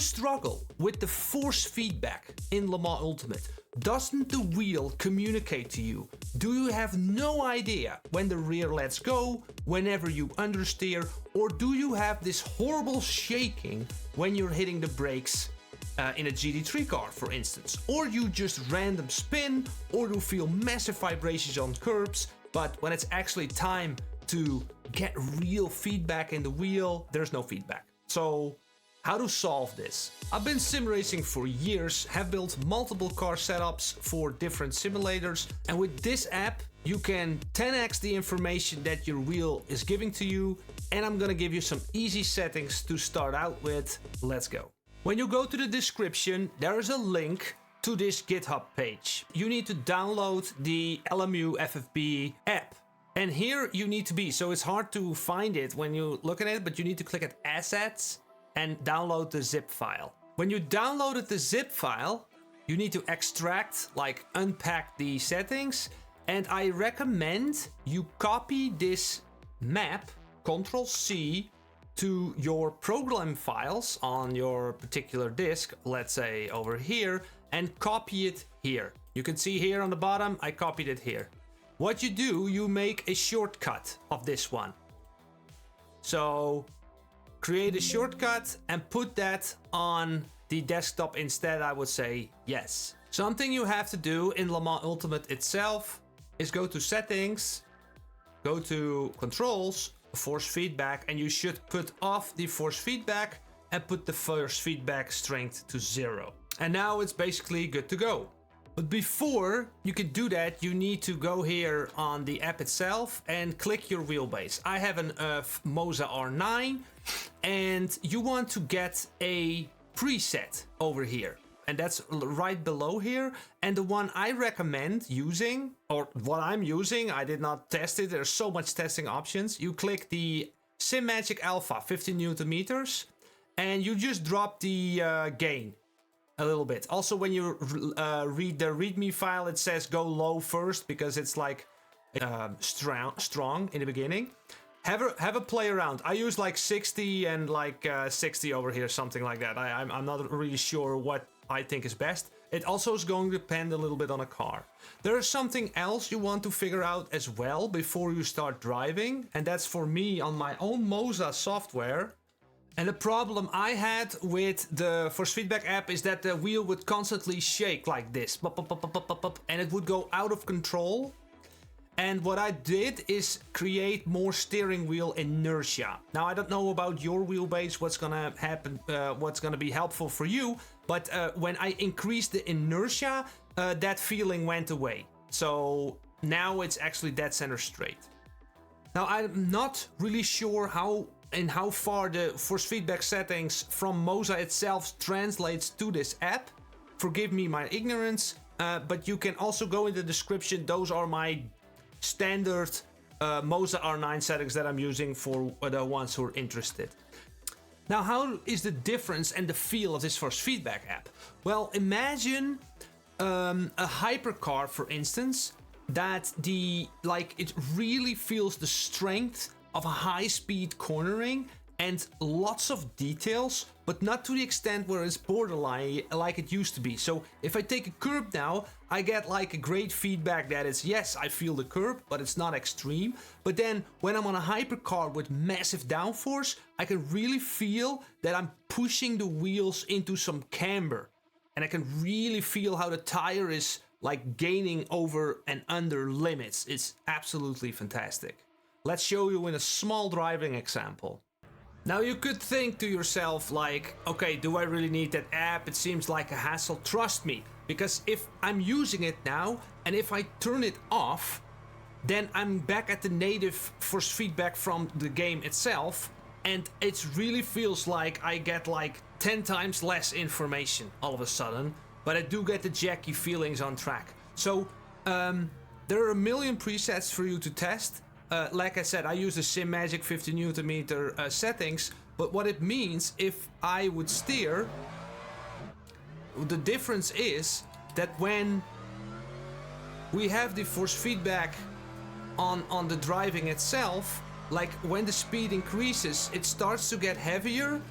struggle with the force feedback in Le Mans Ultimate? Doesn't the wheel communicate to you? Do you have no idea when the rear lets go, whenever you understeer, or do you have this horrible shaking when you're hitting the brakes in a GT3 car, for instance? Or you just random spin, or you feel massive vibrations on curbs, but when it's actually time to get real feedback in the wheel, there's no feedback. So how to solve this? I've been sim racing for years, have built multiple car setups for different simulators, and with this app you can 10x the information that your wheel is giving to you, and I'm gonna give you some easy settings to start out with. Let's go. When you go to the description, there is a link to this GitHub page. You need to download the LMU FFB app. And here you need to be, so it's hard to find it when you look at it, but you need to click at Assets and download the zip file. When you downloaded the zip file, you need to extract, like unpack the settings, and I recommend you copy this map, Ctrl-C, to your program files on your particular disk, let's say over here, and copy it here. You can see here on the bottom, I copied it here. What you do, you make a shortcut of this one. So create a shortcut and put that on the desktop instead, I would say yes. Something you have to do in Le Mans Ultimate itself is go to Settings, go to Controls, Force Feedback, and you should put off the force feedback and put the force feedback strength to 0. And now it's basically good to go. But before you can do that, you need to go here on the app itself and click your wheelbase. I have an Moza R9, and you want to get a preset over here. And that's right below here. And the one I recommend using, or what I'm using, I did not test it, there's so much testing options. You click the SimMagic Alpha 50 Newton meters, and you just drop the gain a little bit. Also, when you read the README file, it says go low first because it's like strong in the beginning. Have a play around. I use like 60 and like 60 over here, something like that. I'm not really sure what I think is best. It also is going to depend a little bit on a car. There is something else you want to figure out as well before you start driving, and that's for me on my own Moza software. And the problem I had with the force feedback app is that the wheel would constantly shake like this, and it would go out of control. And what I did is create more steering wheel inertia. Now, I don't know about your wheelbase, what's gonna happen, what's gonna be helpful for you, but when I increased the inertia, that feeling went away. So now it's actually dead center straight. Now, I'm not really sure how far the force feedback settings from Moza itself translates to this app. Forgive me my ignorance, but you can also go in the description. Those are my standard Moza R9 settings that I'm using for the ones who are interested. Now, how is the difference and the feel of this force feedback app? Well, imagine a hypercar, for instance, that it really feels the strength of a high-speed cornering and lots of details, but not to the extent where it's borderline like it used to be. So if I take a curb now, I get like a great feedback that is, yes, I feel the curb, but it's not extreme. But then when I'm on a hypercar with massive downforce, I can really feel that I'm pushing the wheels into some camber. And I can really feel how the tire is like gaining over and under limits. It's absolutely fantastic. Let's show you in a small driving example. Now you could think to yourself like, okay, do I really need that app? It seems like a hassle. Trust me, because if I'm using it now and if I turn it off, then I'm back at the native force feedback from the game itself, and it really feels like I get like 10 times less information all of a sudden, but I do get the jacky feelings on track. So there are a million presets for you to test. Like I said, I use the SimMagic 50 Newton meter settings, but what it means if I would steer, the difference is that when we have the force feedback on the driving itself, like when the speed increases, it starts to get heavier,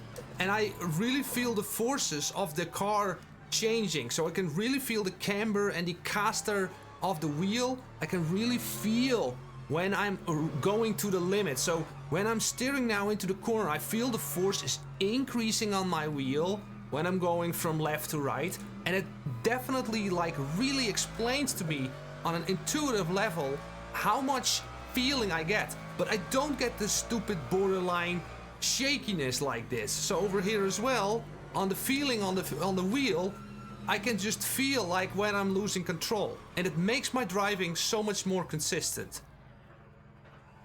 and I really feel the forces of the car changing. So I can really feel the camber and the caster of the wheel. I can really feel when I'm going to the limit. So when I'm steering now into the corner, I feel the force is increasing on my wheel when I'm going from left to right, and it definitely like really explains to me on an intuitive level how much feeling I get. But I don't get this stupid borderline shakiness like this. So over here as well, on the feeling on the wheel, I can just feel like when I'm losing control, and it makes my driving so much more consistent.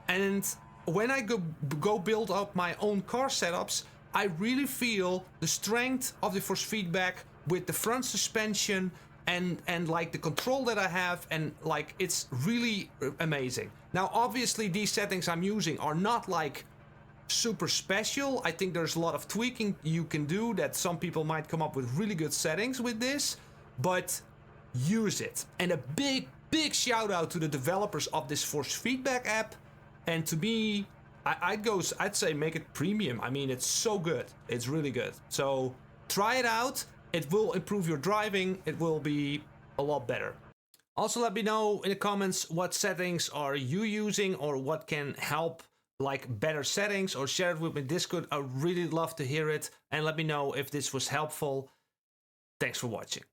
And when I go build up my own car setups, I really feel the strength of the force feedback with the front suspension and like the control that I have, and like it's really amazing. Now obviously these settings I'm using are not like super special. I think there's a lot of tweaking you can do that some people might come up with really good settings with this, but use it. And a big shout out to the developers of this force feedback app. And to me, I'd say make it premium. I mean, it's so good. It's really good. So try it out. It will improve your driving. It will be a lot better. Also, let me know in the comments what settings are you using, or what can help like better settings, or share it with me in Discord. I really love to hear it, and let me know if this was helpful. Thanks for watching.